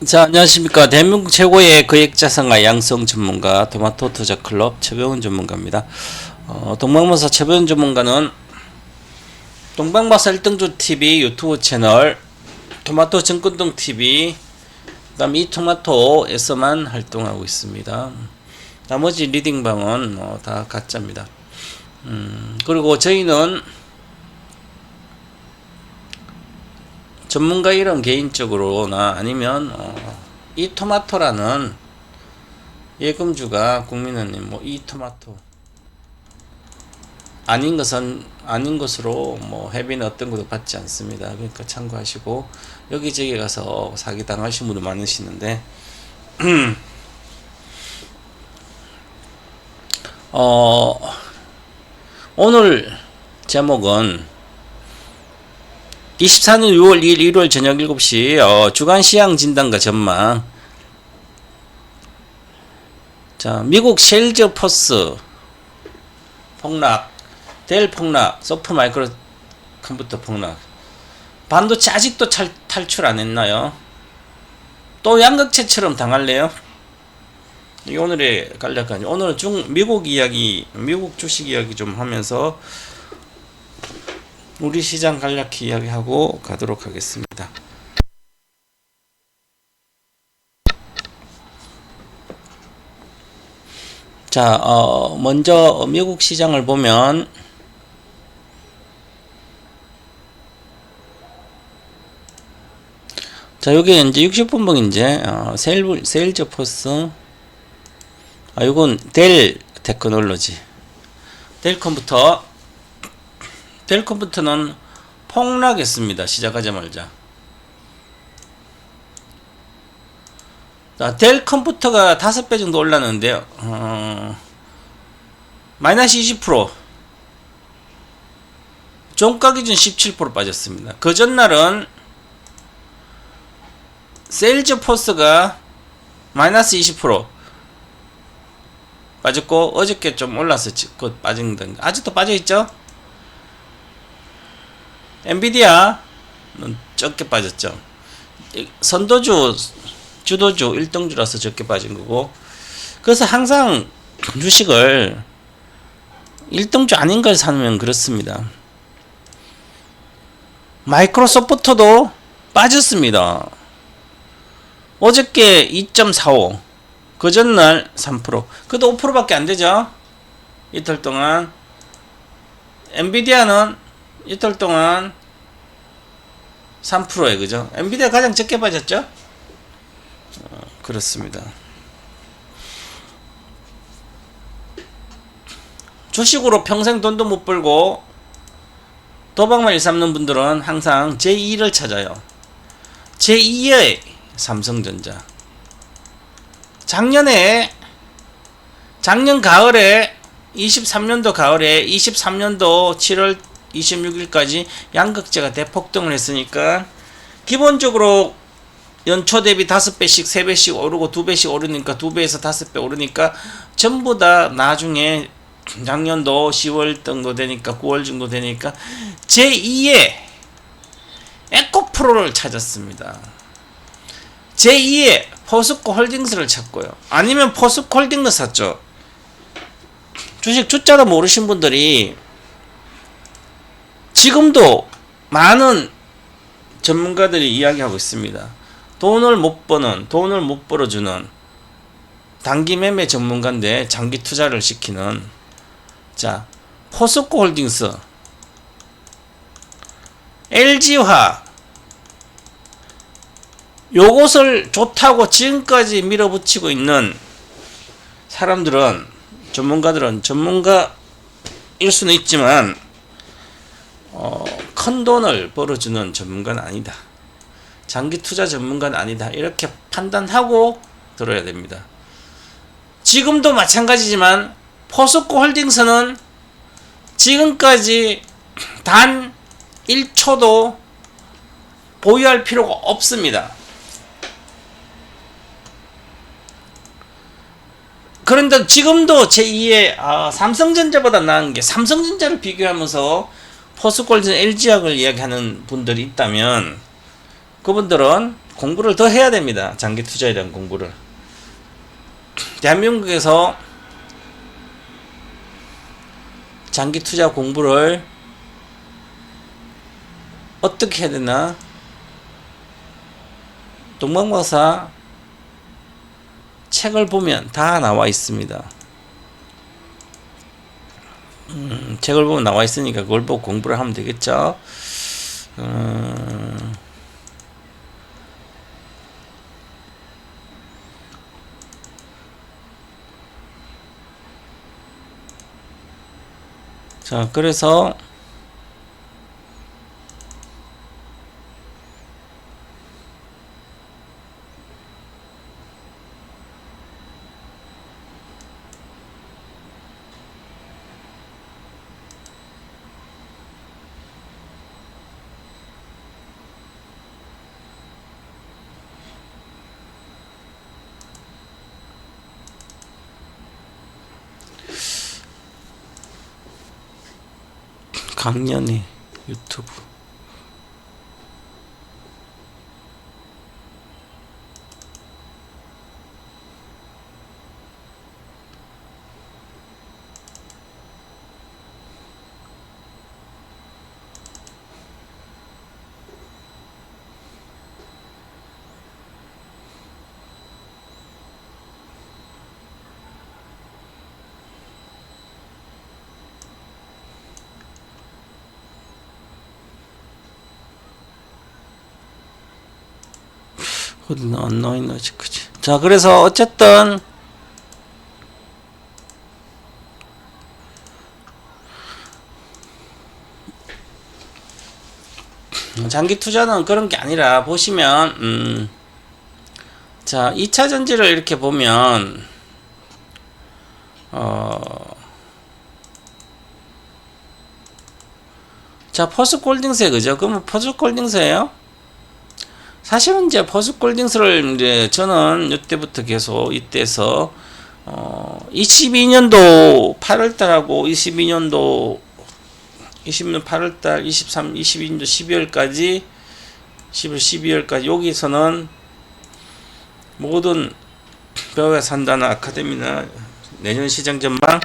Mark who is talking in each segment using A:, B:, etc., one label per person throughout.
A: 자, 안녕하십니까. 대한민국 최고의 거액자산가 양성 전문가 토마토 투자클럽 최병훈 전문가입니다. 동방마사 최병훈 전문가는 동방마사 1등주TV 유튜브 채널, 토마토 증권동TV, 그 다음 이 토마토에서만 활동하고 있습니다. 나머지 리딩방은 다 가짜입니다. 그리고 저희는 전문가 이름 개인적으로나 아니면 이 토마토라는 예금주가 국민은행 이 토마토 아닌 것으로 회비는 어떤 것도 받지 않습니다. 그러니까 참고하시고 여기저기 가서 사기 당하신 분들 많으시는데 오늘 제목은 24년 6월 2일 일요일 저녁 7시 주간 시황 진단과 전망. 자, 미국 쉘즈 포스 폭락, 델 폭락, 소프 마이크로 컴퓨터 폭락. 반도체 아직도 탈출 안 했나요? 또 양극재처럼 당할래요? 이게 오늘의 간략한, 오늘은 미국 주식 이야기 좀 하면서 우리 시장 간략히 이야기하고 가도록 하겠습니다. 자, 먼저 미국 시장을 보면 자, 요게 이제 60분봉 이제 세일즈 포스 요건 델 테크놀로지 델 컴퓨터는 폭락했습니다. 시작하자마자. 자, 델 컴퓨터가 5배 정도 올랐는데요. 마이너스 20%. 종가 기준 17% 빠졌습니다. 그 전날은 세일즈 포스가 마이너스 20% 빠졌고 어저께 좀 올라서 곧 빠진 건 아직도 빠져있죠? 엔비디아는 적게 빠졌죠. 주도주 1등주라서 적게 빠진 거고. 그래서 항상 주식을 1등주 아닌 걸 사면 그렇습니다. 마이크로소프트도 빠졌습니다. 어저께 2.45, 그 전날 3%, 그래도 5%밖에 안 되죠. 이틀 동안. 엔비디아는 이틀 동안 3%에 그죠? 엔비디아 가장 적게 빠졌죠? 그렇습니다. 주식으로 평생 돈도 못 벌고 도박만 일삼는 분들은 항상 제2를 찾아요. 제2의 삼성전자. 작년 가을에 23년도 가을에 23년도 7월 26일까지 양극재가 대폭등을 했으니까 기본적으로 연초 대비 5배씩 3배씩 오르고 2배씩 오르니까 2배에서 5배 오르니까 전부 다 나중에 작년도 10월 정도 되니까 9월 정도 되니까 제2의 에코프로를 찾았습니다. 제2의 포스코 홀딩스를 찾고요. 아니면 포스코 홀딩스 샀죠. 주식 주자도 모르신 분들이 지금도 많은 전문가들이 이야기하고 있습니다. 돈을 못 벌어주는 단기 매매 전문가인데 장기 투자를 시키는 자, 포스코 홀딩스, LG화 요것을 좋다고 지금까지 밀어붙이고 있는 사람들은 전문가일 수는 있지만 큰 돈을 벌어주는 전문가는 아니다. 장기 투자 전문가는 아니다. 이렇게 판단하고 들어야 됩니다. 지금도 마찬가지지만 포스코 홀딩스는 지금까지 단 1초도 보유할 필요가 없습니다. 그런데 지금도 제2의 삼성전자보다 나은 게 삼성전자를 비교하면서 포스코 홀딩스 LG화학을 이야기하는 분들이 있다면 그분들은 공부를 더 해야 됩니다. 장기 투자에 대한 공부를. 대한민국에서 장기 투자 공부를 어떻게 해야 되나? 동방박사 책을 보면 다 나와 있습니다. 책을 보면 나와 있으니까 그걸 보고 공부를 하면 되겠죠. 자, 그래서 강연이 유튜브 어디 안 나와 있나 아직. 그지. 자, 그래서 어쨌든 장기 투자는 그런 게 아니라 보시면 자, 2차 전지를 이렇게 보면 자, 포스코홀딩스에 그죠? 그러면 포스코홀딩스예요? 사실은 이제 포스코홀딩스를 이제 저는 이때부터 계속 이때서 22년도 8월달하고 22년도 8월달 22년도 12월까지 12월까지 여기서는 모든 배워야 산다는 아카데미나 내년 시장 전망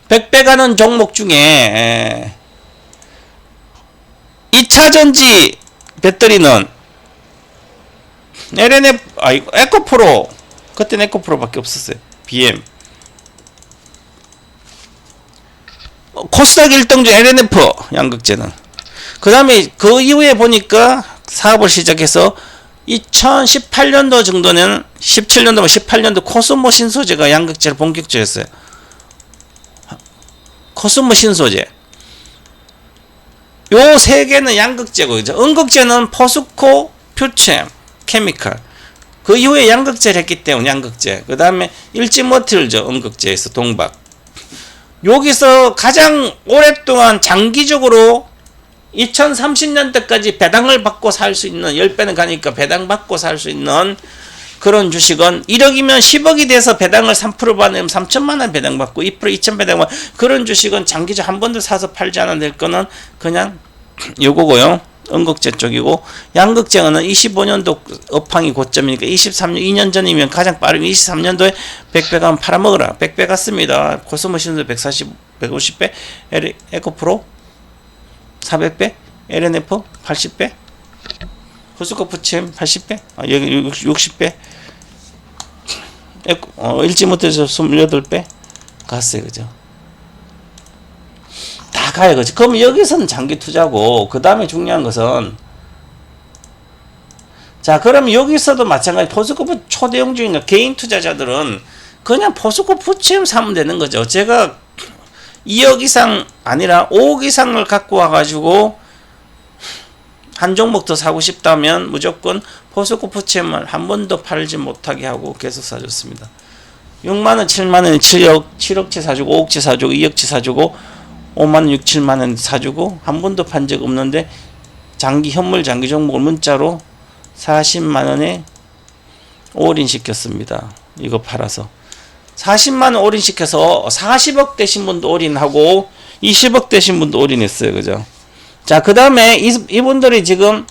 A: 백배 가는 종목 중에 2차전지 배터리는 LNF 에코프로 그때는 에코프로밖에 없었어요. BM 코스닥 1등주 LNF 양극재는 그 다음에 그 이후에 보니까 사업을 시작해서 2018년도 정도는 17년도, 18년도 코스모 신소재가 양극재를 본격적으로 했어요. 코스모 신소재. 요 세 개는 양극재고, 그죠? 음극재는 포스코, 퓨챔, 케미칼. 그 이후에 양극재를 했기 때문에 양극재. 그 다음에 일지머틀죠. 음극재에서 동박. 여기서 가장 오랫동안 장기적으로 2030년대까지 배당을 받고 살 수 있는 10배는 가니까 배당 받고 살 수 있는 그런 주식은 1억이면 10억이 돼서 배당을 3% 받으면 3천만 원 배당 받고 2% 2천 배당 받고 그런 주식은 장기적 한 번도 사서 팔지 않아 될 거는 그냥 요거고요. 음극재 쪽이고 양극재는 25년도 업황이 고점이니까 23년 2년 전이면 가장 빠르면 23년도에 100배 가면 팔아먹으라. 100배 갔습니다. 코스모신도 140, 150배, 에코프로 400배, LNF 80배, 포스코 푸침 80배, 여기 60배, 일지모터에서 28배 갔어요. 그죠? 다 가요. 그죠? 그럼 여기서는 장기 투자고, 그 다음에 중요한 것은, 자, 그럼 여기서도 마찬가지, 포스코 초대형주인가 개인 투자자들은 그냥 포스코 푸침 사면 되는 거죠. 제가 2억 이상 아니라 5억 이상을 갖고 와가지고 한 종목 더 사고 싶다면 무조건 포스코 푸침을 한 번도 팔지 못하게 하고 계속 사줬습니다. 6만원, 7만원, 7억치 사주고 5억치 사주고 2억치 사주고 5만원, 6, 7만원 사주고 한 번도 판 적 없는데 장기 현물 장기 종목을 문자로 40만원에 올인 시켰습니다. 이거 팔아서 40만원 올인 시켜서 40억 되신 분도 올인하고 20억 되신 분도 올인했어요. 그죠? 자, 그 다음에 이분들이 지금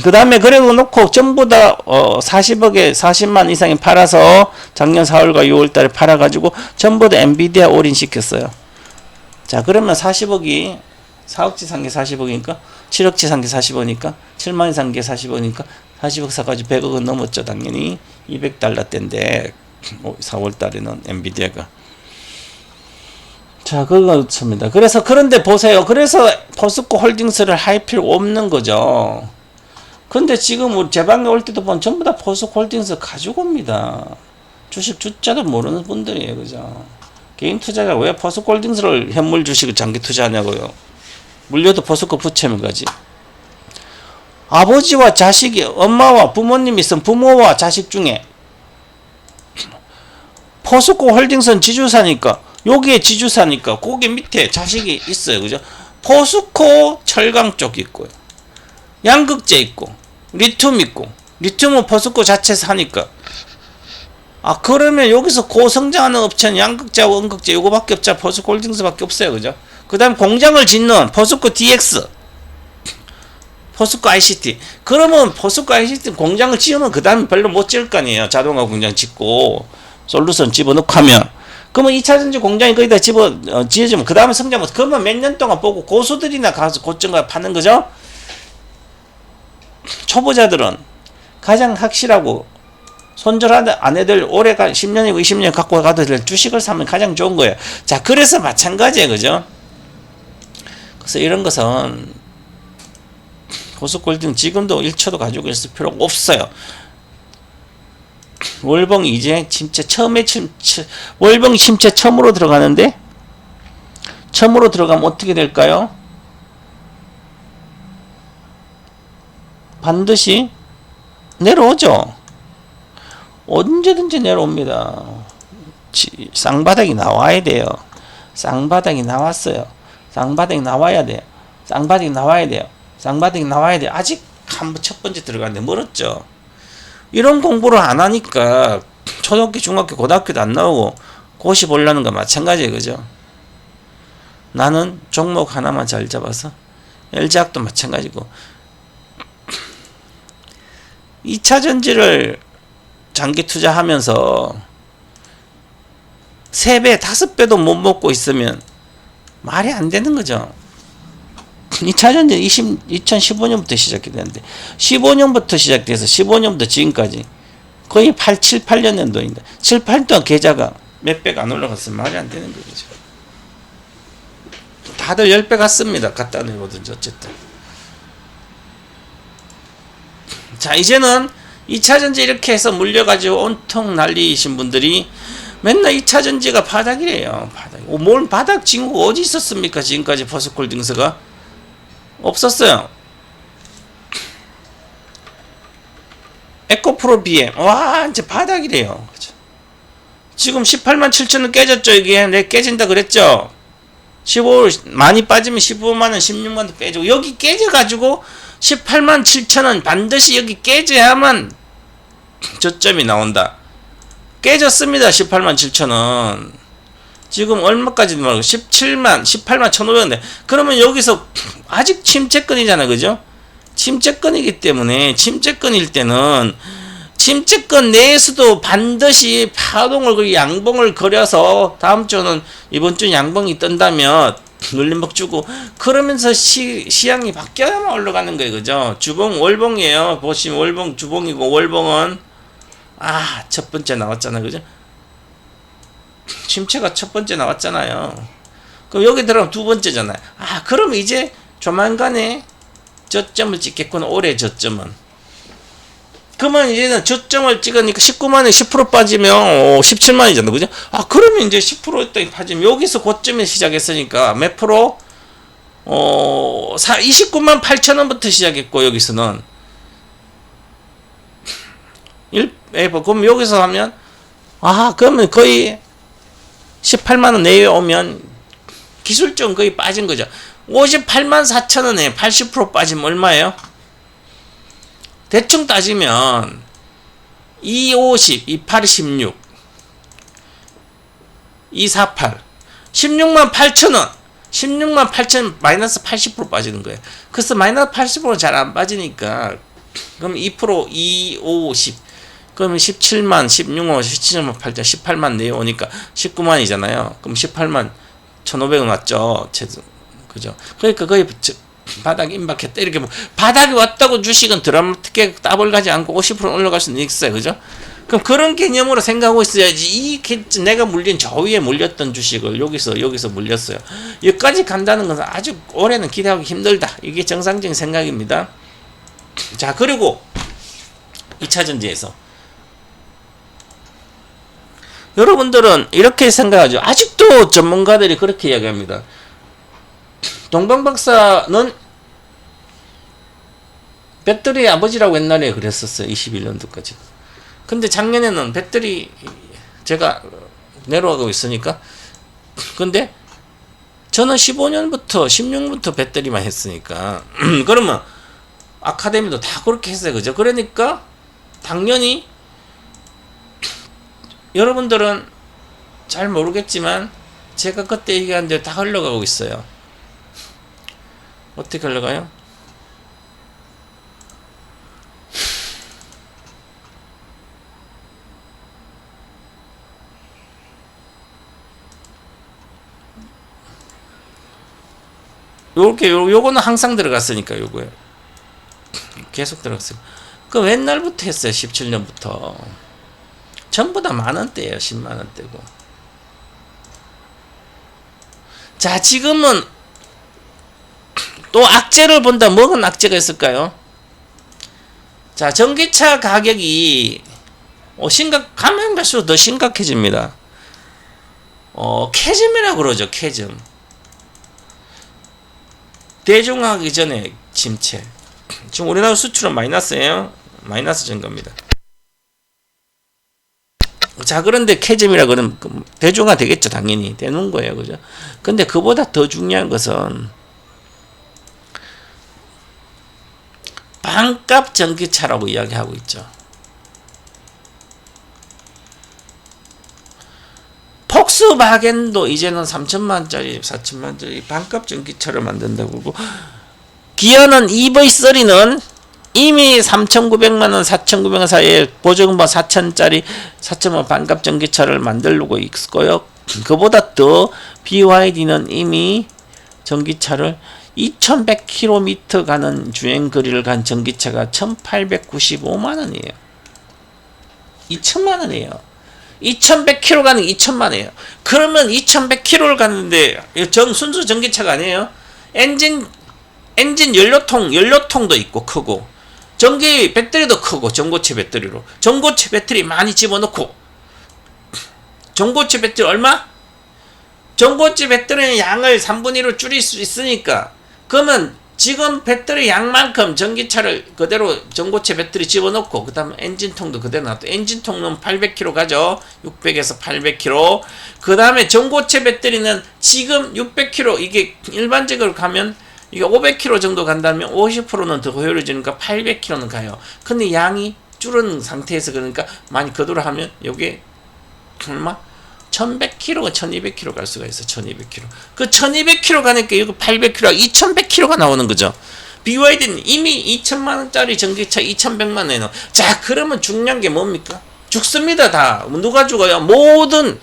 A: 그 다음에 그래도 놓고 전부 다 40억에 40만 이상이 팔아서 작년 4월과 6월 달에 팔아가지고 전부 다 엔비디아 올인 시켰어요. 자, 그러면 40억이 4억치 산 게 40억이니까 7억치 산 게 40억이니까 7만원 산 게 40억이니까 40억 사가지고 100억은 넘었죠. 당연히 200달러대인데 4월 달에는 엔비디아가. 자, 그렇습니다. 그래서 그런데 보세요. 그래서 포스코 홀딩스를 할 필요 없는 거죠. 근데 지금 우리 제 방에 올 때도 보면 전부 다 포스코 홀딩스 가지고 옵니다. 주식 주자도 모르는 분들이에요. 그죠? 개인 투자자 왜 포스코 홀딩스를 현물 주식을 장기 투자하냐고요. 물려도 포스코 푸챔을 가지. 아버지와 자식이 엄마와 부모님이 있으면 부모와 자식 중에 포스코 홀딩스는 지주사니까 여기에 지주사니까 거기 밑에 자식이 있어요. 그죠? 포스코 철강 쪽 있고요. 양극재 있고 리튬 있고 리튬은 포스코 자체에서 하니까 그러면 여기서 고성장하는 업체는 양극재하고 음극재 요거밖에 없죠. 포스코 홀딩스밖에 없어요. 그죠? 그 다음 공장을 짓는 포스코 DX 포스코 ICT. 그러면 포스코 ICT 공장을 지으면 그 다음에 별로 못 지을 거 아니에요. 자동화 공장 짓고 솔루션 집어넣고 하면. 그러면 2차전지 공장이 거기다 지어주면 그 다음에 성장 못. 그러면 몇 년 동안 보고 고수들이나 가서 고점가 파는 거죠. 초보자들은 가장 확실하고 손절 안 해도 오래 10년이고 20년 갖고 가도 될 주식을 사면 가장 좋은 거예요. 자, 그래서 마찬가지예요. 그죠? 그래서 이런 것은 포스코 홀딩 지금도 1초도 가지고 있을 필요가 없어요. 월봉이 이제 침체 월봉이 침체 처음으로 들어가는데 처음으로 들어가면 어떻게 될까요? 반드시 내려오죠. 언제든지 내려옵니다. 쌍바닥이 나와야 돼요. 쌍바닥이 나왔어요. 쌍바닥이 나와야 돼요. 쌍바닥이 나와야 돼요. 쌍바닥이 나와야 돼요. 아직 첫 번째 들어가는데 멀었죠. 이런 공부를 안 하니까 초등학교, 중학교, 고등학교도 안 나오고 고시 보려는 거 마찬가지예요. 그죠? 나는 종목 하나만 잘 잡아서 LG학도 마찬가지고 2차전지를 장기 투자하면서 3배, 5배도 못 먹고 있으면 말이 안 되는 거죠. 2차전지 2015년부터 시작이 되는데 15년부터 시작돼서 15년부터 지금까지 거의 7, 8년도인데 7, 8년 동안 계좌가 몇 배가 안 올라갔으면 말이 안 되는 거죠. 다들 10배 갔습니다. 갖다 내보든지 어쨌든. 자, 이제는 2차전지 이렇게 해서 물려가지고 온통 난리이신 분들이 맨날 2차전지가 바닥이래요. 바닥. 뭘 바닥 징후가 어디 있었습니까? 지금까지 포스코홀딩스가 없었어요. 에코프로 BM 와 이제 바닥이래요. 그죠? 지금 18만 7천원 깨졌죠. 이게 내 깨진다 그랬죠. 15 많이 빠지면 15만원 16만원 빼주고 여기 깨져가지고 18만 7천원 반드시 여기 깨져야만 저점이 나온다. 깨졌습니다. 18만 7천원 지금 얼마까지 말고 18만 1,500원인데 그러면 여기서 아직 침체권이잖아. 그죠? 침체권이기 때문에 침체권일 때는 침체권 내에서도 반드시 파동을 양봉을 그려서 다음 주는 이번 주 양봉이 뜬다면 눌림목 주고 그러면서 시향이 바뀌어야만 올라가는 거예요. 그죠? 주봉 월봉이에요. 보시면 월봉 주봉이고 월봉은 첫 번째 나왔잖아요. 그죠? 침체가 첫 번째 나왔잖아요. 그럼 여기 들어가면 두 번째잖아요. 그럼 이제 조만간에 저점을 찍겠구나. 올해 저점은. 그러면 이제는 저점을 찍으니까 19만에 10% 빠지면 17만이잖아. 그죠? 그러면 이제 10% 빠지면 여기서 고점에 시작했으니까 몇 프로? 29만 8천원부터 시작했고 여기서는 그럼 여기서 하면 그러면 거의 18만원 내에 오면 기술적으로 거의 빠진 거죠. 58만 4천원에 80% 빠지면 얼마예요? 대충 따지면 250, 28, 16 248 16만 8천원 16만 8천 마이너스 80% 빠지는 거예요. 그래서 마이너스 80%는 잘 안 빠지니까 그럼 2% 250 그러면 17만 16만 17만 8천 18만 내에 오니까 19만이잖아요. 그럼 18만 1,500원 왔죠. 그죠? 그러니까 거의 바닥 임박했다. 이렇게 바닥이 왔다고 주식은 드라마틱하게 따블 가지 않고 50% 올라갈 수는 있어요. 그죠? 그럼 그런 개념으로 생각하고 있어야지. 내가 물린 저 위에 물렸던 주식을 여기서 물렸어요. 여기까지 간다는 것은 아주 올해는 기대하기 힘들다. 이게 정상적인 생각입니다. 자, 그리고 2차전지에서 여러분들은 이렇게 생각하죠. 아직도 전문가들이 그렇게 이야기합니다. 동방박사는 배터리의 아버지라고 옛날에 그랬었어요. 21년도까지. 근데 작년에는 배터리 제가 내려가고 있으니까 근데 저는 15년부터 16부터 배터리만 했으니까 그러면 아카데미도 다 그렇게 했어요. 그죠? 그러니까 당연히 여러분들은 잘 모르겠지만 제가 그때 얘기한 대로 다 흘러가고 있어요. 어떻게 흘러가요? 요거는 항상 들어갔으니까 요거예요. 계속 들어갔어요. 그 옛날부터 했어요. 17년부터. 전부 다 만원대예요. 10만원대고. 자, 지금은 또 악재를 본다. 뭐가 악재가 있을까요? 자, 전기차 가격이 가면 갈수록 더 심각해집니다. 캐즘이라고 그러죠. 캐즘. 대중화하기 전에 침체. 지금 우리나라 수출은 마이너스예요. 마이너스 증가입니다. 자, 그런데 캐즘이라 그러면 대중화 되겠죠. 당연히 되는 거예요. 그죠? 근데 그보다 더 중요한 것은 반값 전기차라고 이야기하고 있죠. 폭스바겐도 이제는 3천만원짜리 4천만원짜리 반값 전기차를 만든다고 그러고 기아는 EV30는 이미 3,900만원 4,900원 사이에 보조금만 4천짜리 4천만 반값 전기차를 만들고 있고요. 그보다 더 BYD는 이미 전기차를 2100km 가는 주행거리를 간 전기차가 1895만원이에요. 2000만원이에요. 2100km 가는 게 2000만이에요. 그러면 2100km를 가는데 순수 전기차가 아니에요. 엔진 연료통도 있고 크고, 전기 배터리도 크고, 전고체 배터리로. 전고체 배터리 많이 집어넣고, 전고체 배터리 얼마? 전고체 배터리는 양을 3분의 1로 줄일 수 있으니까, 그러면 지금 배터리 양만큼 전기차를 그대로 전고체 배터리 집어넣고, 그 다음에 엔진통도 그대로 놔둬. 엔진통은 800km 가죠. 600에서 800km. 그 다음에 전고체 배터리는 지금 600km, 이게 일반적으로 가면 이게 500km 정도 간다면 50%는 더 효율해지니까 800km는 가요. 근데 양이 줄은 상태에서, 그러니까 많이 거두려 하면 요게 얼마? 1100km가 1200km 갈 수가 있어. 1200km. 그 1200km 가니까 이거 800km, 2100km가 나오는 거죠. BYD는 이미 2000만원짜리 전기차 2100만원에. 자, 그러면 중요한 게 뭡니까? 죽습니다, 다. 누가 죽어요? 모든,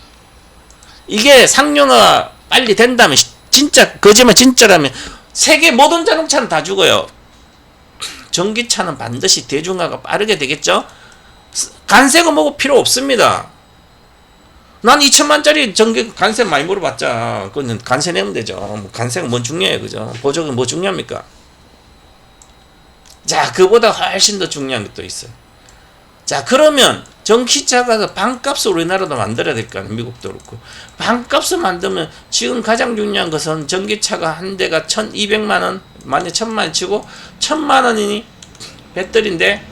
A: 이게 상용화 빨리 된다면, 진짜, 거짓말 진짜라면, 세계 모든 자동차는 다 죽어요. 전기차는 반드시 대중화가 빠르게 되겠죠? 간세가 뭐고 필요 없습니다. 난 2000만짜리 전기 관세 많이 물어봤자, 그건 관세 내면 되죠. 뭐 관세가 뭔 중요해요, 그죠? 보조금 뭐 중요합니까? 자, 그보다 훨씬 더 중요한 게 또 있어요. 자, 그러면 전기차가 반값을 우리나라도 만들어야 될 거 아니에요. 미국도 그렇고. 반값을 만들면 지금 가장 중요한 것은 전기차가 한 대가 1200만원, 만약 1000만원 치고 1000만원이니 배터리인데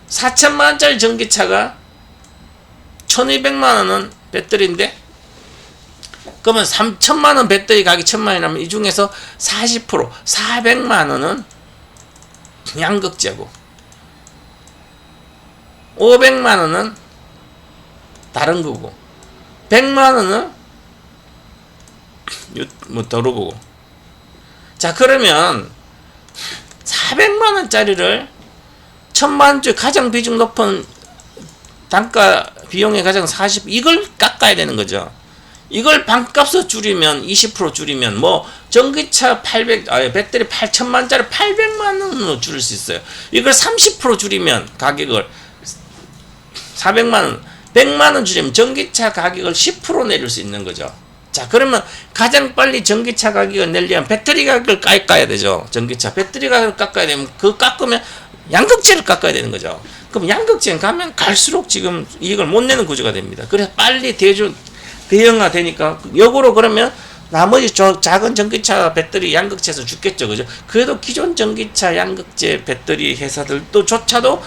A: 4000만원짜리 전기차가 1200만원은 배터리인데, 그러면 3000만원 배터리 가격이 1000만원이라면 이 중에서 40%, 400만원은 양극재고, 500만원은 다른 거고, 100만원은 뭐 더러고. 자, 그러면 400만원짜리를 1000만원짜리 가장 비중 높은 단가 비용의 가장 40, 이걸 깎아야 되는 거죠. 이걸 반값을 줄이면 20% 줄이면 뭐 전기차 배터리 8천만짜리 800만원으로 줄일 수 있어요. 이걸 30% 줄이면 가격을 400만원, 100만원 줄이면 전기차 가격을 10% 내릴 수 있는 거죠. 자, 그러면 가장 빨리 전기차 가격을 내려면 배터리 가격을 깎아야 되죠. 전기차 배터리 가격을 깎아야 되면, 그 깎으면 양극재를 깎아야 되는 거죠. 그럼 양극재는 가면 갈수록 지금 이익을 못 내는 구조가 됩니다. 그래서 빨리 대형화 되니까, 역으로 그러면 나머지 작은 전기차 배터리 양극재에서 죽겠죠. 그죠? 그래도 기존 전기차 양극재 배터리 회사들도 조차도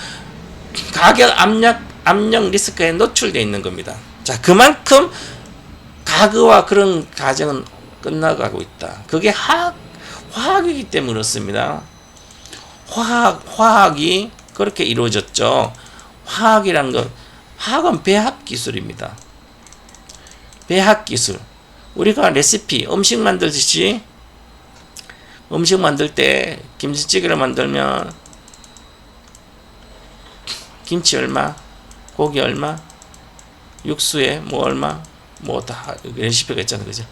A: 가격 압력 리스크에 노출되어 있는 겁니다. 자, 그만큼 가그와 그런 과정은 끝나가고 있다. 그게 화학이기 때문에 그렇습니다. 화학이 그렇게 이루어졌죠. 화학은 배합 기술입니다. 배합 기술. 우리가 레시피, 음식 만들듯이, 음식 만들 때 김치찌개를 만들면 김치 얼마, 고기 얼마, 육수에 뭐 얼마, 뭐 다 레시피가 있잖아요, 그죠?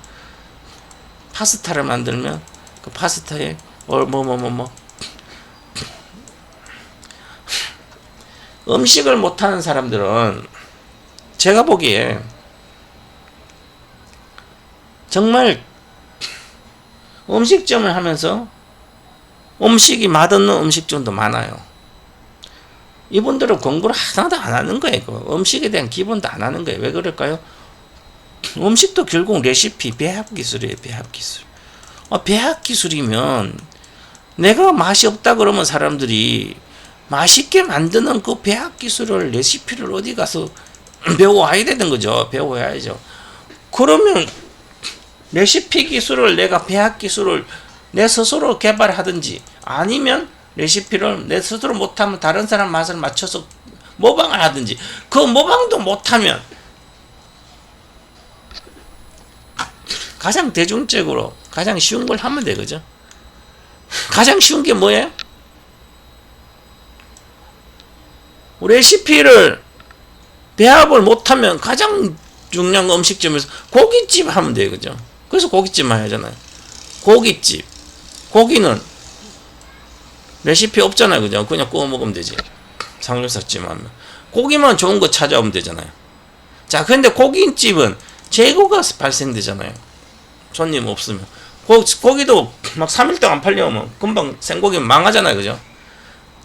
A: 파스타를 만들면 그 파스타에 음식을 못하는 사람들은 제가 보기에 정말 음식점을 하면서 음식이 맛없는 음식점도 많아요. 이분들은 공부를 하나도 안 하는 거예요. 음식에 대한 기본도 안 하는 거예요. 왜 그럴까요? 음식도 결국 레시피, 배합 기술이에요. 배합 기술. 배합 기술이면 내가 맛이 없다 그러면 사람들이 맛있게 만드는 그 배합 기술을, 레시피를 어디 가서 배워와야 되는 거죠. 배워야죠. 그러면 레시피 기술을, 내가 배합 기술을 내 스스로 개발하든지, 아니면 레시피를 내 스스로 못하면 다른 사람 맛을 맞춰서 모방을 하든지, 그 모방도 못하면 가장 대중적으로 가장 쉬운 걸 하면 되거죠. 가장 쉬운 게 뭐예요? 레시피를 배합을 못하면 가장 중요한 음식점에서 고깃집 하면 돼요, 그죠? 그래서 고깃집만 하잖아요. 고깃집, 고기는 레시피 없잖아요, 그죠? 그냥 구워 먹으면 되지. 삼겹살찜 하면. 고기만 좋은 거 찾아오면 되잖아요. 자, 근데 고깃집은 재고가 발생되잖아요. 손님 없으면. 고기도 막 3일 동안 팔려오면 금방 생고기는 망하잖아요. 그죠?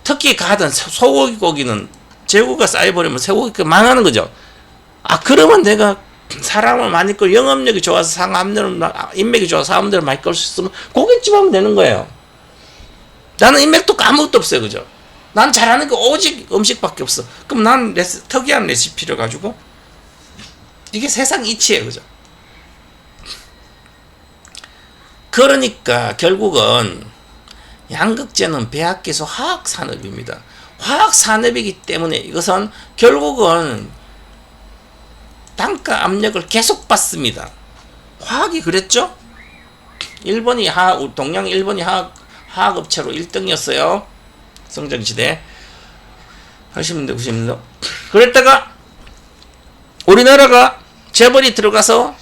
A: 특히 가든 소고기는 재고가 쌓여버리면 쇠고기가 망하는 거죠. 아, 그러면 내가 사람을 많이 끌고 영업력이 좋아서 사람들은 인맥이 좋아서 사람들을 많이 끌 수 있으면 고깃집 하면 되는 거예요. 나는 인맥도 아무것도 없어요. 그죠? 난 잘하는 거 오직 음식밖에 없어. 그럼 난 특이한 레시피를 가지고 이게 세상 이치예요. 그죠? 그러니까 결국은 양극재는 배합기소 화학산업입니다. 화학산업이기 때문에 이것은 결국은 단가 압력을 계속 받습니다. 화학이 그랬죠? 일본이 동양 일본이 화학업체로 1등이었어요. 성장시대 80년대 90년대. 그랬다가 우리나라가 재벌이 들어가서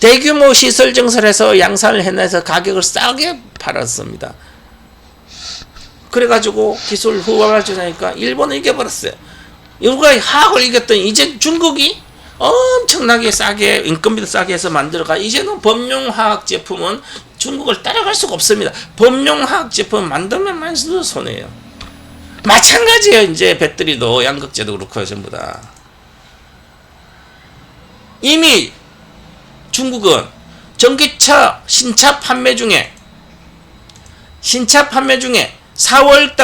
A: 대규모 시설 증설해서 양산을 해내서 가격을 싸게 팔았습니다. 그래가지고 기술 후발주자니까 일본을 이겨버렸어요. 우리가 화학을 이겼더니 이제 중국이 엄청나게 싸게 인건비도 싸게 해서 만들어가. 이제는 범용화학 제품은 중국을 따라갈 수가 없습니다. 범용화학 제품 만들면 만들어도 손해예요. 마찬가지예요. 이제 배터리도 양극재도 그렇고요. 전부 다. 이미 중국은 전기차 신차 판매 중에 4월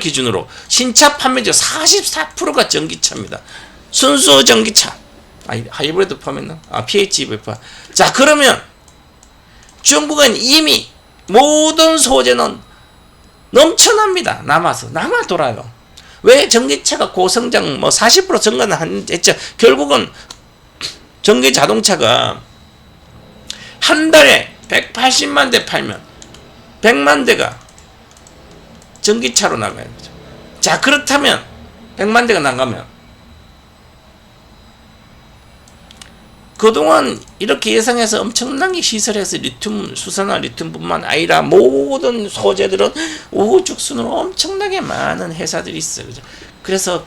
A: 기준으로 신차 판매자 44%가 전기차입니다. 순수 전기차. 하이브리드 포함했나? PHEV 포함. 자, 그러면 중국은 이미 모든 소재는 넘쳐납니다. 남아 돌아요. 왜 전기차가 고성장 40% 증가는 했죠. 결국은 전기 자동차가 한 달에 180만 대 팔면 100만 대가 전기차로 나가요. 자, 그렇다면 100만 대가 나가면 그동안 이렇게 예상해서 엄청나게 시설해서 수산화 리튬뿐만 아니라 모든 소재들은 우후죽순으로 엄청나게 많은 회사들이 있어요. 그죠? 그래서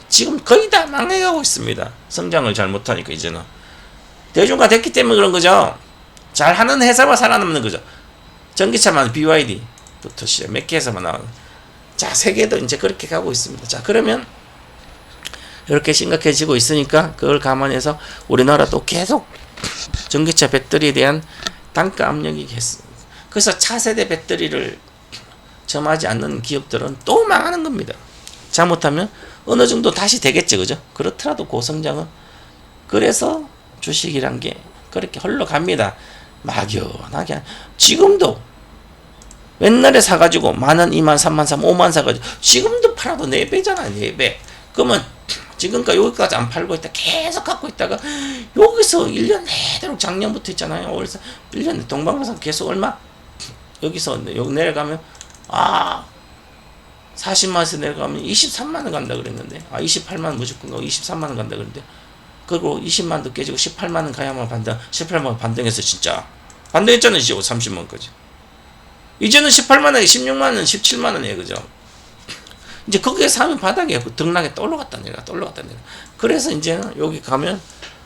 A: 지금 거의 다 망해가고 있습니다. 성장을 잘 못하니까 이제는. 대중화 됐기 때문에 그런 거죠. 잘하는 회사만 살아남는 거죠. 전기차만 BYD부터 시작 몇 개 회사만 나오는. 자, 세계도 이제 그렇게 가고 있습니다. 자, 그러면 이렇게 심각해지고 있으니까 그걸 감안해서 우리나라도 계속 전기차 배터리에 대한 단가 압력이 계속. 그래서 차세대 배터리를 점하지 않는 기업들은 또 망하는 겁니다. 잘못하면 어느 정도 다시 되겠죠. 그죠? 그렇더라도 고성장은. 그래서 주식이란 게 그렇게 흘러갑니다. 막연하게. 지금도 옛날에 사가지고 10,000원, 20,000원, 30,000원, 50,000원 사가지고 지금도 팔아도 4배잖아. 4배. 그러면 지금까지 여기까지 안 팔고 있다 계속 갖고 있다가 여기서 1년 내도록 작년부터 있잖아요. 그래서 1년 동방에서 계속 얼마? 여기서 여기 내려가면 40만원에서 내려가면 23만원 간다 그랬는데 28만원 무조건 가고 23만원 간다 그랬는데 그리고 20만원도 깨지고 18만원 가야만 반등. 18만원 반등해서 진짜 반등했잖아요. 이제 30만원까지. 이제는 18만원에 16만원, 17만원이에요. 그죠? 이제 거기에 사면 바닥에 등락에 또 올라갔다 내려. 그래서 이제는 여기 가면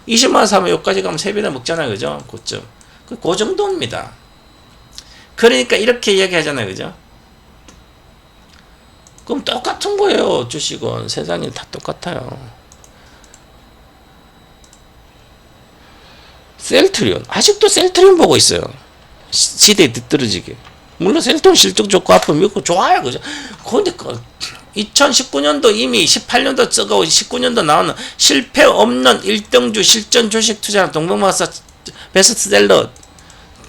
A: 20만원 사면 여기까지 가면 3배나 먹잖아요. 그죠? 고점. 그 정도입니다. 그러니까 이렇게 이야기하잖아요. 그죠? 그럼 똑같은 거예요. 주식은. 세상이 다 똑같아요. 셀트리온. 아직도 셀트리온 보고 있어요. 시대에 뒤떨어지게. 물론 셀트리온 실적 좋고 앞으로 믿고 좋아요. 그죠? 근데 2019년도 이미 18년도 쓰고 19년도 나오는 실패 없는 1등주 실전 주식 투자는 동방마사 베스트셀러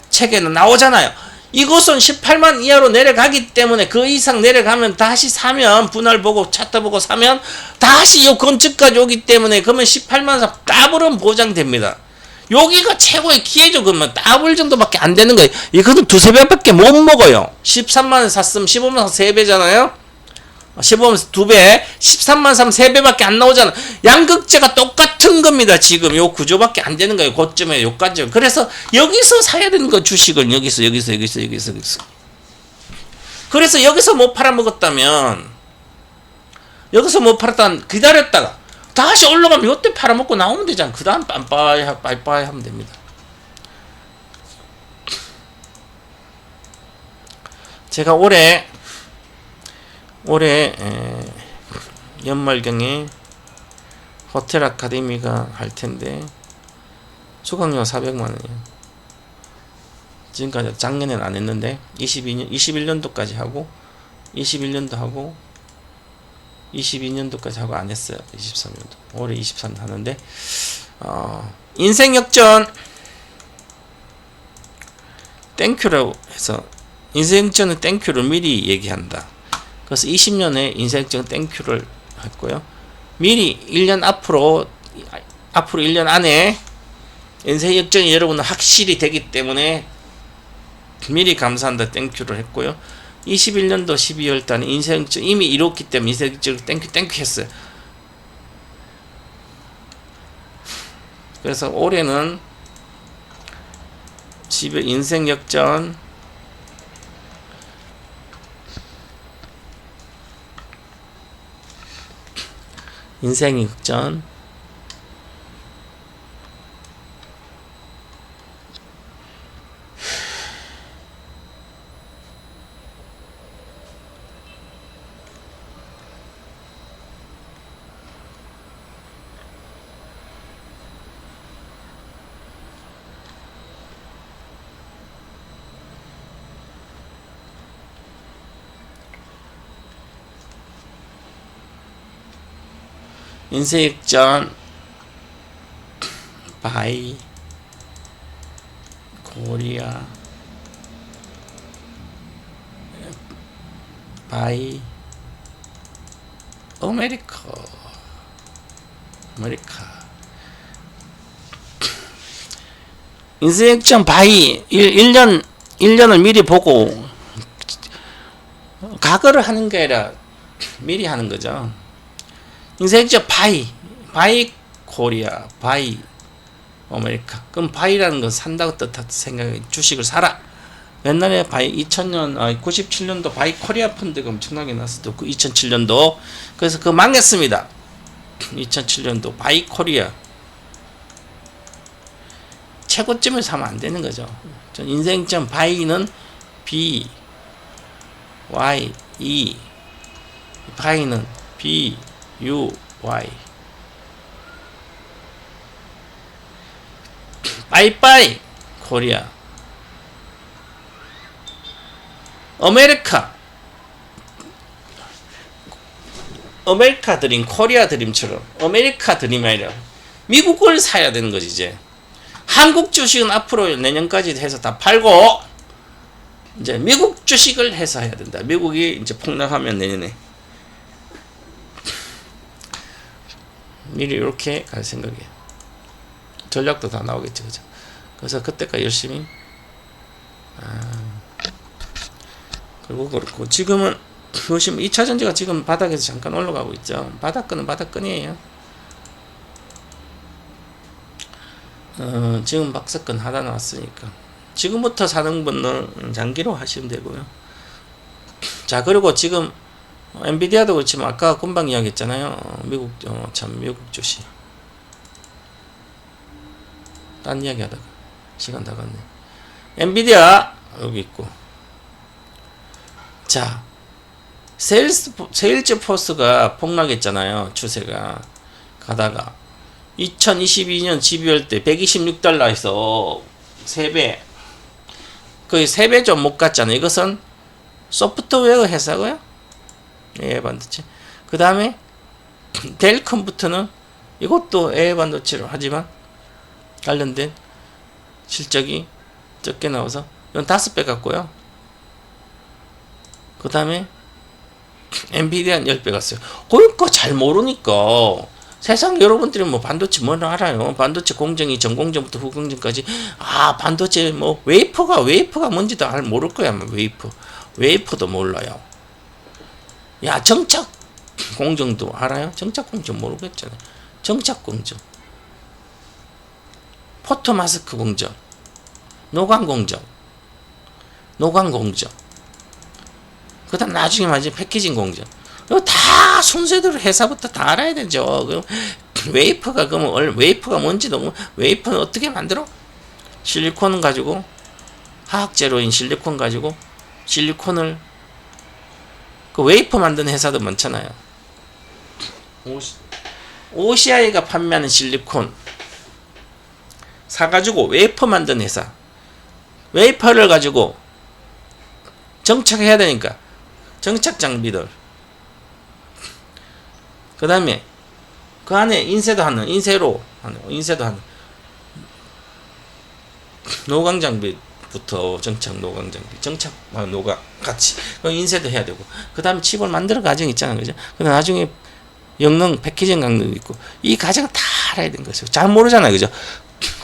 A: 책에는 나오잖아요. 이것은 18만 이하로 내려가기 때문에 그 이상 내려가면 다시 사면 분할 보고 차트 보고 사면 다시 요 근처까지 오기 때문에 그러면 18만 사 더블은 보장됩니다. 여기가 최고의 기회죠. 그러면 더블 정도밖에 안 되는 거예요. 이거는 2~3배밖에 못 먹어요. 13만원 샀으면 15만 3배잖아요. 15만 2배, 13만 3배밖에 안 나오잖아. 양극재가 똑같은 겁니다. 지금 요 구조밖에 안 되는 거예요. 고점에 요까지. 그래서 여기서 사야 되는 거 주식을 여기서. 그래서 여기서 못 팔아먹었다면 여기서 못 팔았다 기다렸다가 다시 올라가면 요때 팔아먹고 나오면 되잖아. 그 다음 빠이빠이 하면 됩니다. 제가 올해 연말경에 호텔 아카데미가 할 텐데 수강료가 400만 원이에요. 지금까지 작년에는 안 했는데 21년도까지 하고 21년도 하고 22년도까지 하고 안 했어요. 23년도. 올해 23년 하는데 인생 역전 땡큐라고 해서 인생 역전은 땡큐를 미리 얘기한다. 그래서 20년에 인생 역전 땡큐를 했고요. 미리 1년 앞으로 1년 안에 인생 역전이 여러분은 확실히 되기 때문에 미리 감사한다 땡큐를 했고요. 21년도 12월 달에 인생 역전 이미 이뤘기 때문에 인생 역전 땡큐 했어요. 그래서 올해는 인생 역전 인생 역전 인생 역전 바이 코리아 바이 아메리카 인생 역전 바이 1년을 미리 보고 과거를 하는 게 아니라 미리 하는 거죠. 인생 역전 바이 코리아 바이 아메리카. 그럼 바이라는 건 산다고 뜻하다 생각해. 주식을 사라. 옛날에 바이 97년도 바이 코리아 펀드가 엄청나게 났었죠. 그 2007년도. 그래서 그거 망했습니다. 2007년도 바이 코리아. 최고점을 사면 안 되는 거죠. 전 인생점 바이는 B Y E 바이는 B U Y 바이바이 코리아 아메리카 드림 코리아 드림처럼 아메리카 드림이 아니라 미국을 사야 되는 거지. 이제 한국 주식은 앞으로 내년까지 해서 다 팔고 이제 미국 주식을 해서 해야 된다. 미국이 이제 폭락하면 내년에 미리 이렇게 갈 생각이에요. 전략도 다 나오겠죠, 그죠? 그래서 그때까지 열심히. 그리고 그렇고 지금은 보시면 2차 전지가 지금 바닥에서 잠깐 올라가고 있죠. 바닥권은 바닥권이에요. 지금 박스권 하나 나왔으니까 지금부터 사는 분은 장기로 하시면 되고요. 자, 그리고 지금 엔비디아도 그렇지만 아까 금방 이야기했잖아요. 미국 주식. 딴 이야기 하다가 시간 다 갔네. 엔비디아 여기 있고. 자, 세일즈포스가 폭락했잖아요. 추세가 가다가 2022년 12월 때 126달러에서 3배, 거의 3배 좀 못 갔잖아요. 이것은 소프트웨어 회사고요. AI 반도체. 그 다음에 델 컴퓨터는 이것도 AI 반도체로 하지만 관련된 실적이 적게 나와서 이건 5배 같고요. 그 다음에 엔비디아는 10배 갔어요. 그러니까 잘 모르니까 세상 여러분들이 뭐 반도체 뭘 알아요. 반도체 공정이 전공정부터 후공정까지 반도체 뭐 웨이퍼가 뭔지도 잘 모를 거야. 웨이퍼도 몰라요. 야, 정착 공정도 알아요? 정착 공정 모르겠잖아요. 정착 공정, 포토마스크 공정, 노광 공정, 그 다음 나중에 맞은 패키징 공정. 이거 다 순서대로 회사부터 다 알아야 되죠. 웨이퍼가 그러면 웨이퍼가 뭔지도 웨이퍼는 어떻게 만들어? 실리콘 가지고 화학 재료인 실리콘 가지고 실리콘을 그 웨이퍼 만드는 회사도 많잖아요. OCI가 판매하는 실리콘 사가지고 웨이퍼 만드는 회사. 웨이퍼를 가지고 정착해야 되니까 정착 장비들. 그 다음에 그 안에 인쇄도 하는 인쇄도 하는 노광 장비부터 정착 노광 장비 정착 노광 같이 인쇄도 해야 되고 그 다음에 칩을 만드는 과정이 있잖아요. 그죠? 근데 나중에 영능 패키징 강도도 있고 이 과정을 다 알아야 되는 거죠. 잘 모르잖아요. 그죠?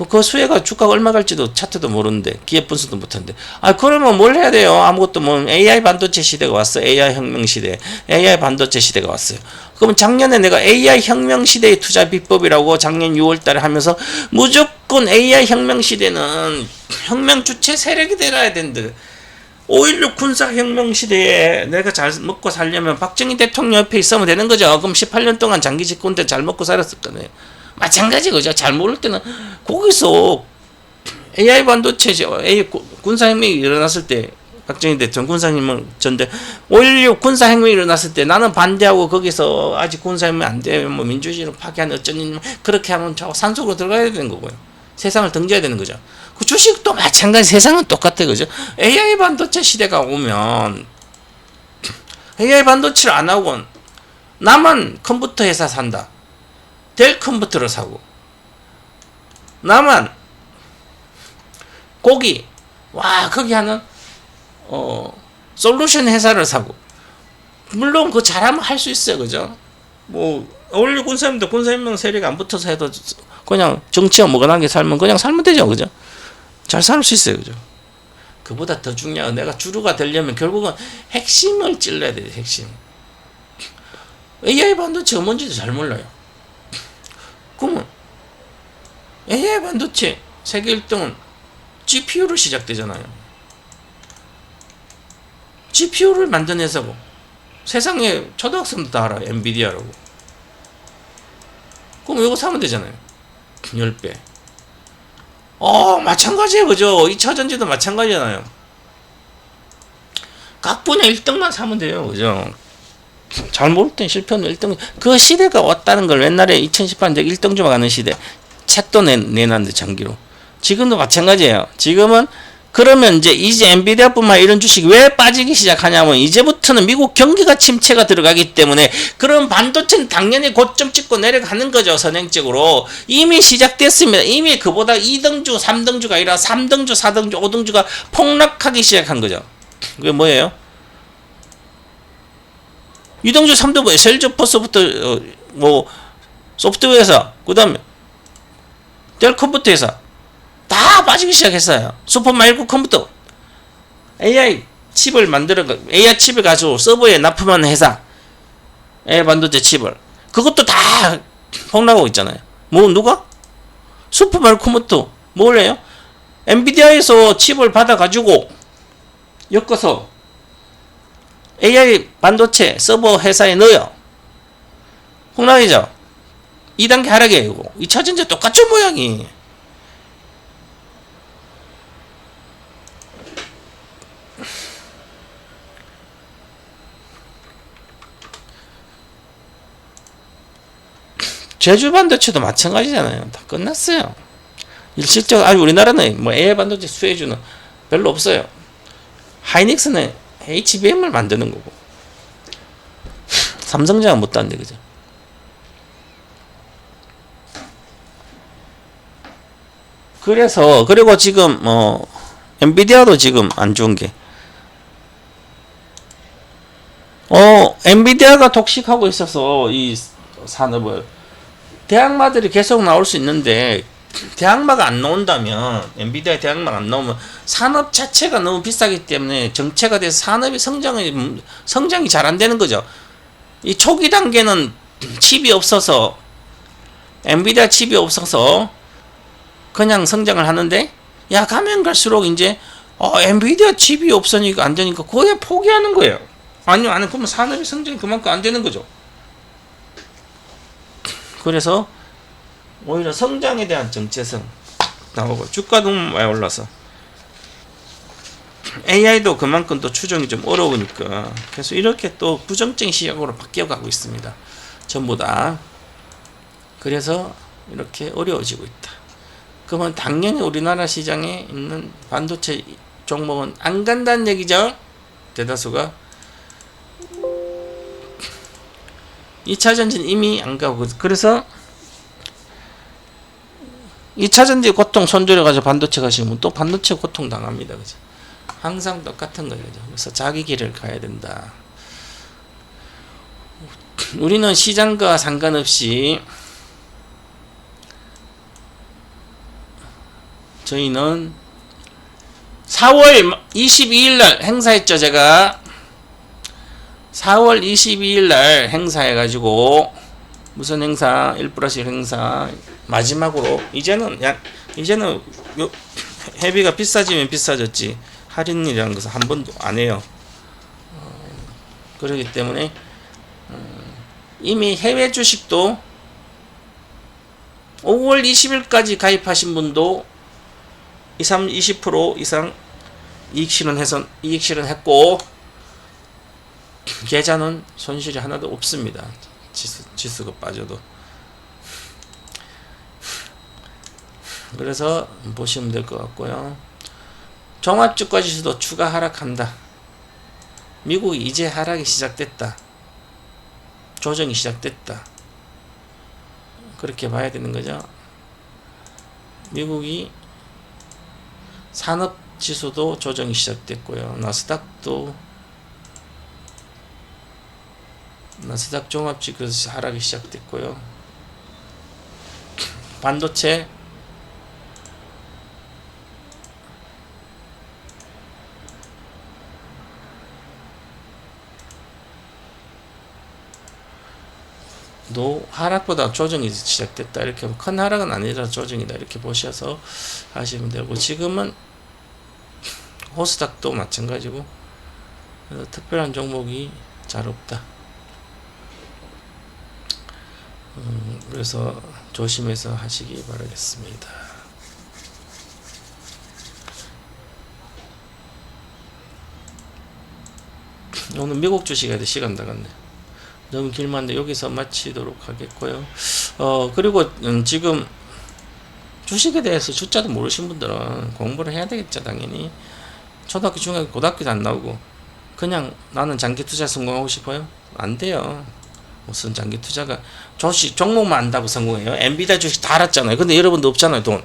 A: 그 수혜가 주가가 얼마 갈지도 차트도 모르는데 기업 분석도 못하는데 그러면 뭘 해야 돼요? 아무것도 뭐 AI 반도체 시대가 왔어. AI 혁명 시대 AI 반도체 시대가 왔어요. 그러면 작년에 내가 AI 혁명 시대의 투자 비법이라고 작년 6월 달에 하면서 무조건 AI 혁명 시대는 혁명 주체 세력이 되어야 된다. 5.16 군사혁명 시대에 내가 잘 먹고 살려면 박정희 대통령 옆에 있으면 되는 거죠. 그럼 18년 동안 장기 집권 때 잘 먹고 살았을 거네요. 마찬가지 그죠. 잘 모를 때는 거기서 AI 반도체죠. AI 군사혁명이 일어났을 때 박정희 대통령 군사혁명 전대 5.16 군사혁명이 일어났을 때 나는 반대하고 거기서 아직 군사혁명 안 되면 뭐 민주주의를 파괴하는 어쩌니 그렇게 하면 저 산속으로 들어가야 되는 거고요. 세상을 등져야 되는 거죠. 그 주식도 마찬가지 세상은 똑같아 그죠. AI 반도체 시대가 오면 AI 반도체를 안 하고 나만 컴퓨터 회사 산다. 델 컴퓨터를 사고 나만 거기 하는 솔루션 회사를 사고 물론 그 잘하면 할 수 있어요. 그죠? 뭐 어울리 군사님도 군사혁명 세력이 안 붙어서 해도 그냥 정치와 무관하게 살면 그냥 살면 되죠. 그죠? 잘 살 수 있어요. 그죠? 그보다 더 중요한 내가 주류가 되려면 결국은 핵심을 찔러야 돼요. 핵심. AI 반도체가 뭔지도 잘 몰라요. 그러면 AI 반도체 세계 1등은 GPU로 시작되잖아요. GPU를 만든 회사고 세상에 초등학생도 다 알아요. 엔비디아라고. 그럼 이거 사면 되잖아요. 10배. 마찬가지예요. 그죠? 2차전지도 마찬가지잖아요. 각 분야 1등만 사면 돼요. 그죠? 잘 모를 땐 실패는 1등. 그 시대가 왔다는 걸 옛날에 2018년 1등 주막 하는 시대. 책도 내놨는데 장기로. 지금도 마찬가지예요. 지금은 그러면 이제 엔비디아뿐만 이런 주식이 왜 빠지기 시작하냐면 이제부터는 미국 경기가 침체가 들어가기 때문에 그런 반도체는 당연히 고점 찍고 내려가는 거죠. 선행적으로. 이미 시작됐습니다. 이미 그보다 2등주, 3등주가 아니라 3등주, 4등주, 5등주가 폭락하기 시작한 거죠. 그게 뭐예요? 2등주, 3등주, 셀즈포스부터 뭐 소프트웨어 회사, 그 다음에 델 컴퓨터 회사 다 빠지기 시작했어요. 슈퍼마이크로 컴퓨터 AI 칩을 AI 칩을 가지고 서버에 납품하는 회사 AI 반도체 칩을 그것도 다 폭락하고 있잖아요. 뭐 누가? 슈퍼마이크로 컴퓨터 뭘 해요? 엔비디아에서 칩을 받아가지고 엮어서 AI 반도체 서버 회사에 넣어요. 폭락이죠. 2단계 하락이에요. 2차전지 똑같죠 모양이. 제주 반도체도 마찬가지잖아요. 다 끝났어요. 실적 우리나라는 뭐 AI 반도체 수혜주는 별로 없어요. 하이닉스는 HBM을 만드는 거고 삼성전자 못 단대 그죠? 그리고 지금 엔비디아도 지금 안 좋은 게 엔비디아가 독식하고 있어서 이 산업을 대항마들이 계속 나올 수 있는데 대항마가 안 나온다면 엔비디아 대항마가 안 나오면 산업 자체가 너무 비싸기 때문에 정체가 돼서 산업이 성장이 잘 안 되는 거죠. 이 초기 단계는 칩이 없어서 엔비디아 칩이 없어서 그냥 성장을 하는데 가면 갈수록 이제 엔비디아 칩이 없으니까 안 되니까 거의 포기하는 거예요. 아니요, 아니, 그러면 산업의 성장이 그만큼 안 되는 거죠. 그래서 오히려 성장에 대한 정체성 나오고 주가도 많이 올라서 AI도 그만큼 또 추정이 좀 어려우니까 그래서 이렇게 또 부정적인 시각으로 바뀌어가고 있습니다. 전부 다. 그래서 이렇게 어려워지고 있다. 그러면 당연히 우리나라 시장에 있는 반도체 종목은 안 간다는 얘기죠. 대다수가 2차전지는 이미 안 가고 그래서 2차전지 고통 손절해가지고 반도체 가시면 또 반도체 고통 당합니다. 그죠? 항상 똑같은 거예요. 그죠? 그래서 자기 길을 가야 된다. 우리는 시장과 상관없이 저희는 4월 22일 날 행사했죠. 제가 4월 22일 날 행사해가지고 무슨 행사 1+1 행사 마지막으로 이제는 회비가 비싸지면 비싸졌지 할인이라는 것은 한 번도 안 해요. 그렇기 때문에 이미 해외 주식도 5월 20일까지 가입하신 분도 20% 이상 이익 실현했고 계좌는 손실이 하나도 없습니다. 지수가 빠져도. 그래서 보시면 될 것 같고요. 종합주가 지수도 추가 하락한다. 미국이 이제 하락이 시작됐다. 조정이 시작됐다. 그렇게 봐야 되는 거죠. 미국이 산업지수도 조정이 시작됐고요. 나스닥 종합지수 하락이 시작됐고요. 반도체 도 하락보다 조정이 시작됐다. 이렇게 큰 하락은 아니라 조정이다. 이렇게 보셔서 하시면 되고 지금은 호스닥도 마찬가지고 특별한 종목이 잘 없다. 그래서 조심해서 하시기 바라겠습니다. 오늘 미국 주식에 시간 나갔네. 너무 길만데 여기서 마치도록 하겠고요. 그리고 지금 주식에 대해서 숫자도 모르신 분들은 공부를 해야 되겠죠. 당연히 초등학교, 중학교, 고등학교도 안 나오고 그냥 나는 장기 투자 성공하고 싶어요? 안 돼요. 무슨 장기 투자가 주식 종목만 안다고 성공해요? 엔비디아 주식 다 알았잖아요. 근데 여러분도 없잖아요. 돈.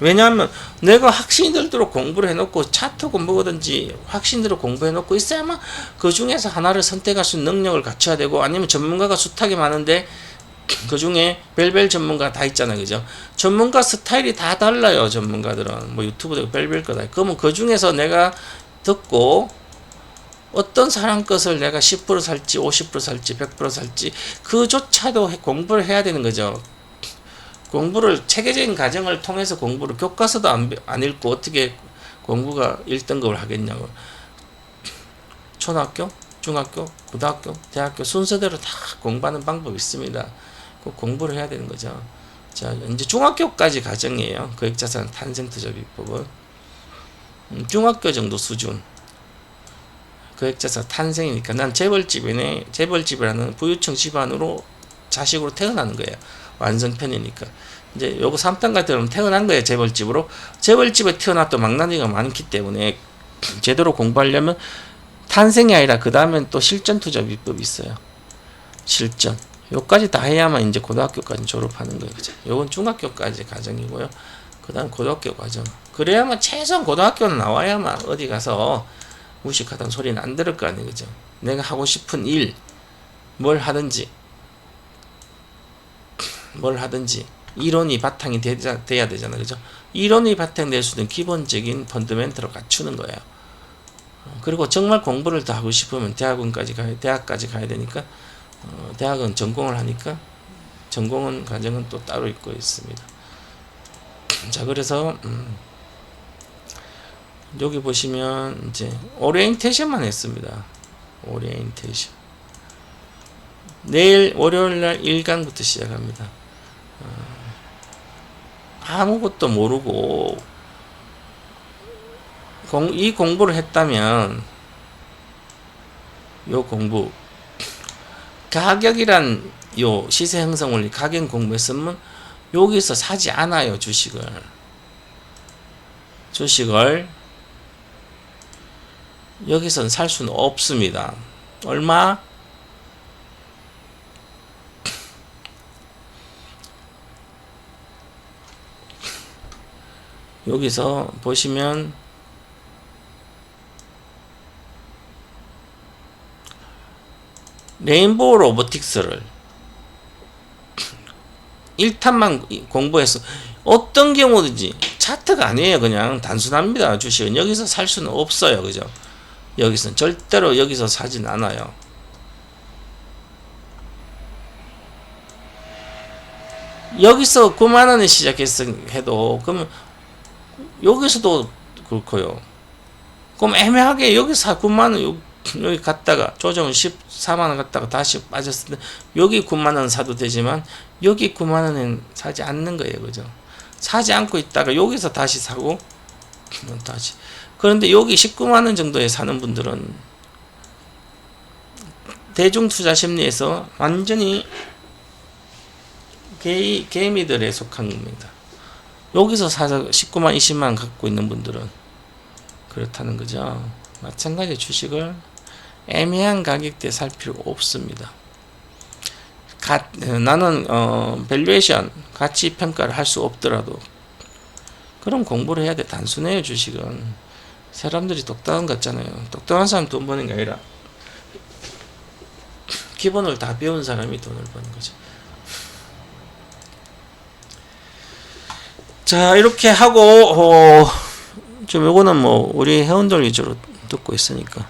A: 왜냐하면 내가 확신이 들도록 공부를 해놓고 차트고 뭐든지 확신이 들도록 공부해놓고 있어야만 그 중에서 하나를 선택할 수 있는 능력을 갖춰야 되고 아니면 전문가가 숱하게 많은데 그 중에 별별 전문가 다 있잖아요. 그죠? 전문가 스타일이 다 달라요. 전문가들은 뭐 유튜브도 별별 거다. 그러면 그 중에서 내가 듣고 어떤 사람 것을 내가 10% 살지 50% 살지 100% 살지 그조차도 공부를 해야 되는 거죠. 공부를 체계적인 과정을 통해서 공부를 교과서도 안 읽고 어떻게 공부가 1등급을 하겠냐고. 초등학교, 중학교, 고등학교, 대학교 순서대로 다 공부하는 방법이 있습니다. 그 공부를 해야 되는 거죠. 자, 이제 중학교까지 과정이에요. 거액자산 탄생투자 비법은 중학교 정도 수준. 거액자산 탄생이니까 난 재벌집이라는 부유층 집안으로 자식으로 태어나는 거예요. 완성편이니까. 이제 요거 3단까지 들어오면 태어난 거예요. 재벌집으로. 재벌집에 태어났던 망나니가 많기 때문에 제대로 공부하려면 탄생이 아니라 그 다음엔 또 실전 투자 비법이 있어요. 실전. 요까지 다 해야만 이제 고등학교까지 졸업하는 거예요. 그죠? 요건 중학교까지 과정이고요. 그 다음 고등학교 과정. 그래야만 최소한 고등학교는 나와야만 어디 가서 무식하다는 소리는 안 들을 거 아니에요. 그죠? 내가 하고 싶은 일, 뭘 하든지 이론이 바탕이 돼야 되잖아요. 그죠? 이론이 바탕될 수 있는 기본적인 펀더멘트를 갖추는 거예요. 그리고 정말 공부를 더 하고 싶으면 대학까지 가야 되니까 대학은 전공을 하니까 전공은 과정은 또 따로 있고 있습니다. 자, 그래서 여기 보시면 이제 오리엔테이션만 했습니다. 오리엔테이션. 내일 월요일날 1강부터 시작합니다. 아무것도 모르고 이 공부를 했다면 요 공부 가격이란 요 시세 형성 원리 가격 공부했으면 여기서 사지 않아요. 주식을 여기서는 살 수는 없습니다. 얼마? 여기서 보시면 레인보우 로보틱스를 1탄만 공부해서 어떤 경우든지 차트가 아니에요. 그냥 단순합니다. 주식은 여기서 살 수는 없어요. 그죠? 여기서는 절대로 여기서 사진 않아요. 여기서 9만원에 시작했어 해도 그러면 여기서도 그렇고요. 그럼 애매하게 여기서 9만원 여기 갔다가 조정은 14만원 갔다가 다시 빠졌을 때 여기 9만원 사도 되지만 여기 9만원은 사지 않는 거예요. 그죠? 사지 않고 있다가 여기서 다시 사고 다시. 그런데 여기 19만원 정도에 사는 분들은 대중투자 심리에서 완전히 개미들에 속한 겁니다. 여기서 사서 19만 20만 갖고 있는 분들은 그렇다는 거죠. 마찬가지 주식을 애매한 가격대에 살 필요가 없습니다. 나는 밸류에이션 가치 평가를 할 수 없더라도 그런 공부를 해야 돼. 단순해요. 주식은 사람들이 똑똑한 것 같잖아요. 똑똑한 사람 돈 버는 게 아니라 기본을 다 배운 사람이 돈을 버는 거죠. 자, 이렇게 하고 좀 요거는 뭐 우리 회원들 위주로 듣고 있으니까.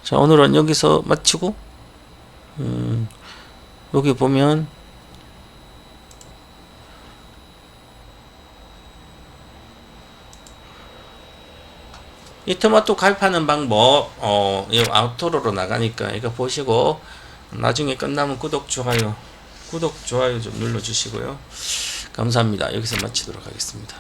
A: 자, 오늘은 여기서 마치고 여기 보면 이 토마토 가입하는 방법 이 아우토로로 나가니까 이거 보시고 나중에 끝나면 구독 좋아요 좀 눌러주시고요. 감사합니다. 여기서 마치도록 하겠습니다.